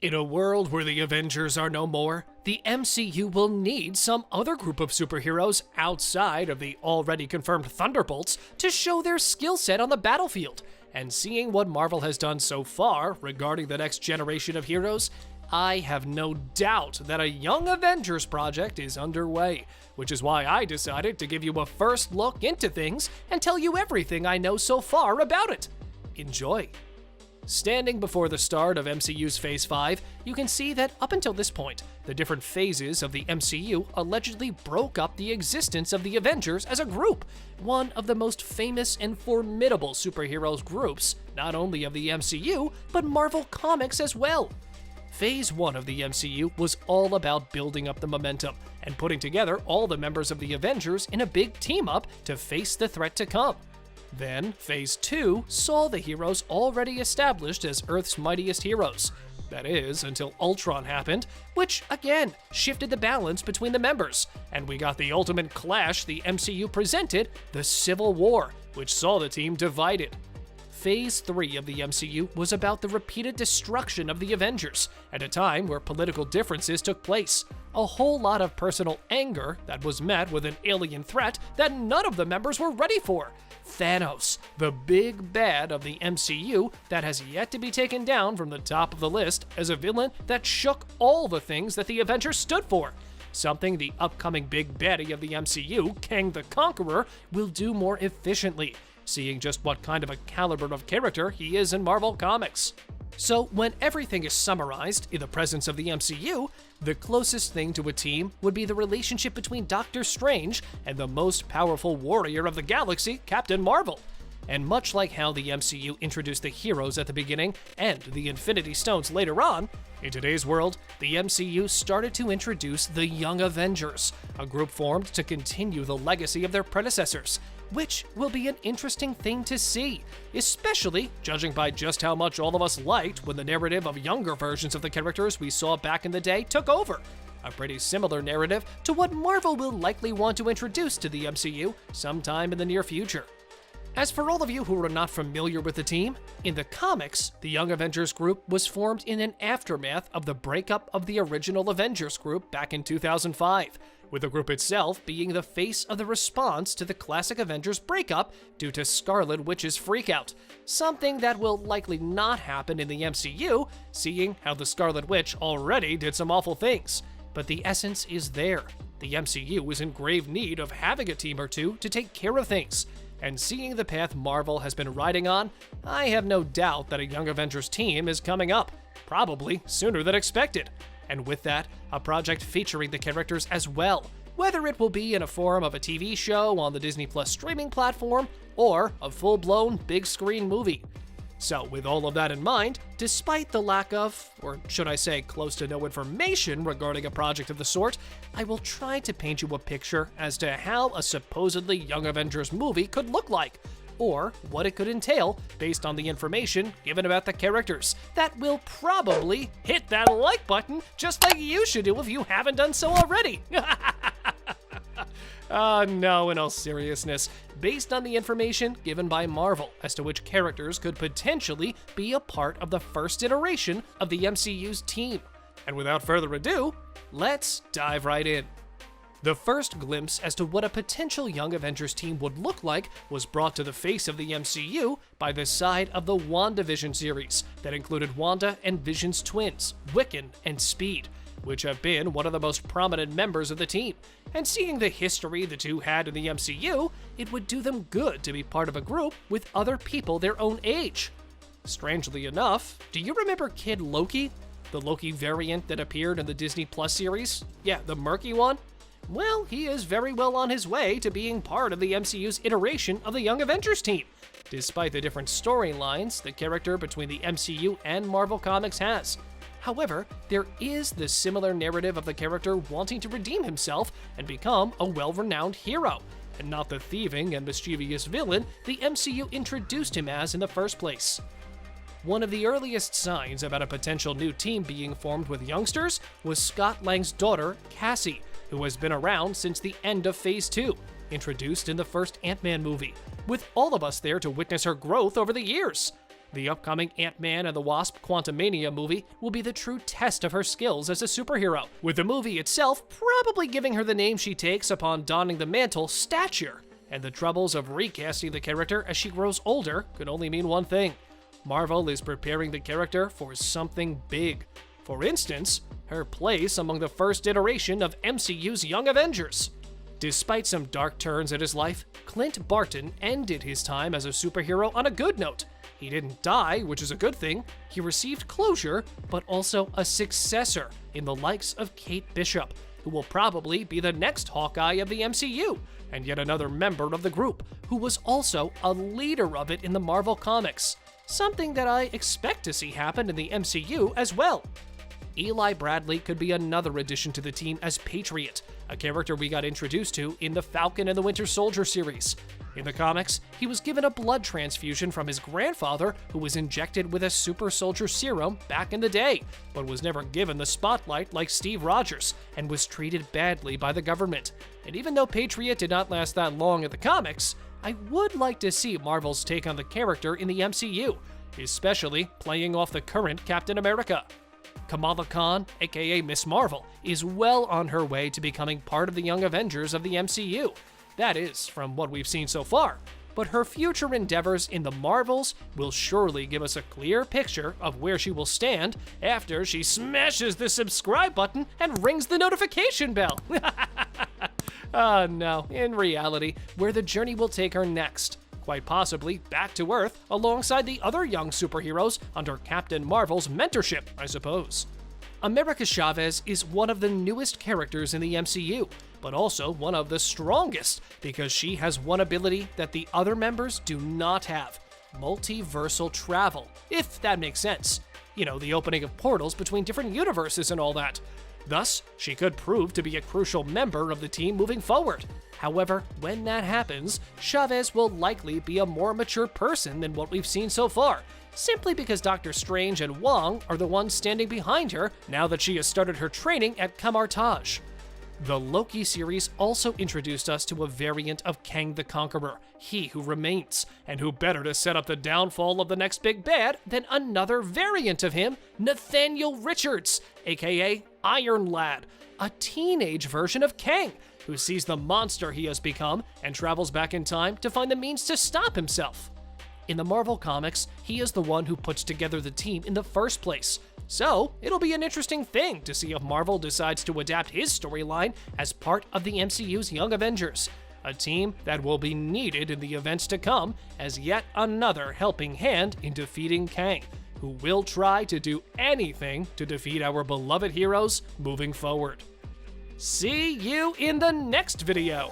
In a world where the Avengers are no more, the MCU will need some other group of superheroes outside of the already confirmed Thunderbolts to show their skill set on the battlefield. And seeing what Marvel has done so far regarding the next generation of heroes, I have no doubt that a Young Avengers project is underway, which is why I decided to give you a first look into things and tell you everything I know so far about it. Enjoy! Standing before the start of MCU's Phase 5, you can see that up until this point, the different phases of the MCU allegedly broke up the existence of the Avengers as a group, one of the most famous and formidable superheroes groups, not only of the MCU, but Marvel Comics as well. Phase 1 of the MCU was all about building up the momentum and putting together all the members of the Avengers in a big team-up to face the threat to come. Then, Phase 2 saw the heroes already established as Earth's mightiest heroes. That is, until Ultron happened, which, again, shifted the balance between the members, and we got the ultimate clash the MCU presented, the Civil War, which saw the team divided. Phase 3 of the MCU was about the repeated destruction of the Avengers, at a time where political differences took place. A whole lot of personal anger that was met with an alien threat that none of the members were ready for. Thanos, the big bad of the MCU that has yet to be taken down from the top of the list as a villain that shook all the things that the Avengers stood for. Something the upcoming big baddie of the MCU, Kang the Conqueror, will do more efficiently, seeing just what kind of a caliber of character he is in Marvel Comics. So when everything is summarized in the presence of the MCU, the closest thing to a team would be the relationship between Doctor Strange and the most powerful warrior of the galaxy, Captain Marvel. And much like how the MCU introduced the heroes at the beginning and the Infinity Stones later on, in today's world, the MCU started to introduce the Young Avengers, a group formed to continue the legacy of their predecessors, which will be an interesting thing to see, especially judging by just how much all of us liked when the narrative of younger versions of the characters we saw back in the day took over. A pretty similar narrative to what Marvel will likely want to introduce to the MCU sometime in the near future. As for all of you who are not familiar with the team, in the comics, the Young Avengers group was formed in an aftermath of the breakup of the original Avengers group back in 2005, with the group itself being the face of the response to the classic Avengers breakup due to Scarlet Witch's freakout, something that will likely not happen in the MCU, seeing how the Scarlet Witch already did some awful things. But the essence is there. The MCU is in grave need of having a team or two to take care of things. And seeing the path Marvel has been riding on, I have no doubt that a Young Avengers team is coming up, probably sooner than expected. And with that, a project featuring the characters as well, whether it will be in a form of a TV show on the Disney Plus streaming platform or a full-blown big-screen movie. So with all of that in mind, despite the lack of, or should I say close to no information regarding a project of the sort, I will try to paint you a picture as to how a supposedly Young Avengers movie could look like, or what it could entail based on the information given about the characters. That will probably hit that like button just like you should do if you haven't done so already. No, in all seriousness, based on the information given by Marvel as to which characters could potentially be a part of the first iteration of the MCU's team. And without further ado, let's dive right in. The first glimpse as to what a potential Young Avengers team would look like was brought to the face of the MCU by the side of the WandaVision series that included Wanda and Vision's twins, Wiccan and Speed, which have been one of the most prominent members of the team. And seeing the history the two had in the MCU, it would do them good to be part of a group with other people their own age. Strangely enough, do you remember Kid Loki? The Loki variant that appeared in the Disney Plus series? Yeah, the murky one? Well, he is very well on his way to being part of the MCU's iteration of the Young Avengers team. Despite the different storylines the character between the MCU and Marvel Comics has. However, there is the similar narrative of the character wanting to redeem himself and become a well-renowned hero, and not the thieving and mischievous villain the MCU introduced him as in the first place. One of the earliest signs about a potential new team being formed with youngsters was Scott Lang's daughter, Cassie, who has been around since the end of Phase 2, introduced in the first Ant-Man movie, with all of us there to witness her growth over the years. The upcoming Ant-Man and the Wasp Quantumania movie will be the true test of her skills as a superhero, with the movie itself probably giving her the name she takes upon donning the mantle, Stature. And the troubles of recasting the character as she grows older could only mean one thing. Marvel is preparing the character for something big. For instance, her place among the first iteration of MCU's Young Avengers. Despite some dark turns in his life, Clint Barton ended his time as a superhero on a good note. He didn't die, which is a good thing. He received closure, but also a successor in the likes of Kate Bishop, who will probably be the next Hawkeye of the MCU, and yet another member of the group, who was also a leader of it in the Marvel Comics. Something that I expect to see happen in the MCU as well. Eli Bradley could be another addition to the team as Patriot, a character we got introduced to in the Falcon and the Winter Soldier series. In the comics, he was given a blood transfusion from his grandfather, who was injected with a super soldier serum back in the day, but was never given the spotlight like Steve Rogers, and was treated badly by the government. And even though Patriot did not last that long in the comics, I would like to see Marvel's take on the character in the MCU, especially playing off the current Captain America. Kamala Khan, aka Miss Marvel, is well on her way to becoming part of the Young Avengers of the MCU. That is, from what we've seen so far. But her future endeavors in the Marvels will surely give us a clear picture of where she will stand after she smashes the subscribe button and rings the notification bell. No, in reality, where the journey will take her next. Quite possibly back to Earth alongside the other young superheroes under Captain Marvel's mentorship, I suppose. America Chavez is one of the newest characters in the MCU, but also one of the strongest because she has one ability that the other members do not have: multiversal travel, if that makes sense. You know, the opening of portals between different universes and all that. Thus, she could prove to be a crucial member of the team moving forward. However, when that happens, Chavez will likely be a more mature person than what we've seen so far, simply because Doctor Strange and Wong are the ones standing behind her now that she has started her training at Kamar-Taj. The Loki series also introduced us to a variant of Kang the Conqueror, He Who Remains, and who better to set up the downfall of the next big bad than another variant of him, Nathaniel Richards, aka Iron Lad, a teenage version of Kang, who sees the monster he has become and travels back in time to find the means to stop himself. In the Marvel Comics, he is the one who puts together the team in the first place. So, it'll be an interesting thing to see if Marvel decides to adapt his storyline as part of the MCU's Young Avengers, a team that will be needed in the events to come as yet another helping hand in defeating Kang, who will try to do anything to defeat our beloved heroes moving forward. See you in the next video!